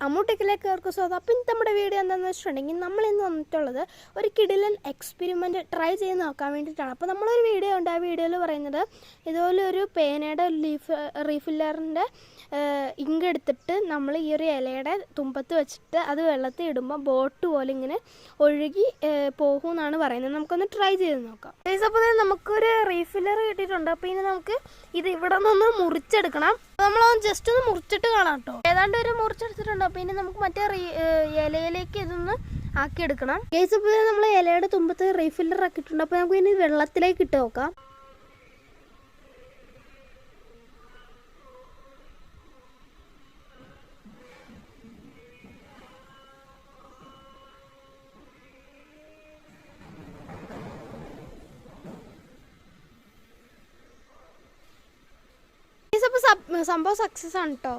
അമ്മൂട്ടിക്കിലേക്ക് അവർക്ക് സ്വാഗതം. അപ്പം നമ്മുടെ വീഡിയോ എന്താണെന്ന് വെച്ചിട്ടുണ്ടെങ്കിൽ നമ്മളിന്ന് വന്നിട്ടുള്ളത് ഒരു കിടിലൻ എക്സ്പെരിമെൻറ്റ് ട്രൈ ചെയ്ത് നോക്കാൻ വേണ്ടിയിട്ടാണ്. അപ്പോൾ നമ്മളൊരു വീഡിയോ ഉണ്ട്, ആ വീഡിയോയിൽ പറയുന്നത് ഇതുപോലെ ഒരു പേനയുടെ റീഫില്ലറിൻ്റെ ഇങ്ക് എടുത്തിട്ട് നമ്മൾ ഈ ഒരു ഇലയുടെ തുമ്പത്ത് വെച്ചിട്ട് അത് വെള്ളത്തിൽ ഇടുമ്പോൾ ബോട്ട് പോലെ ഇങ്ങനെ ഒഴുകി പോകുമെന്നാണ് പറയുന്നത്. നമുക്കൊന്ന് ട്രൈ ചെയ്ത് നോക്കാം. അപ്പോൾ നമുക്കൊരു റീഫില്ലർ കിട്ടിയിട്ടുണ്ട്. അപ്പോൾ ഇനി നമുക്ക് ഇത് ഇവിടെ നിന്ന് മുറിച്ചെടുക്കണം. നമ്മളൊന്ന് ജസ്റ്റ് ഒന്ന് മുറിച്ചിട്ട് കാണാം കേട്ടോ. ഏതാണ്ട് ഒരു മുറിച്ചെടുത്തിട്ടുണ്ട്. അപ്പോൾ ഇനി നമുക്ക് മറ്റേ ഇലയിലേക്ക് ഇതൊന്ന് ആക്കിയെടുക്കണം. കേസ് ഇപ്പോൾ നമ്മൾ ഇലയുടെ തുമ്പത്ത് റീഫില്ലർ ആക്കിയിട്ടുണ്ട്. അപ്പോൾ നമുക്ക് ഇനി വെള്ളത്തിലേക്ക് ഇട്ട് നോക്കാം. സംഭവം സക്സസ് ആണ് കേട്ടോ.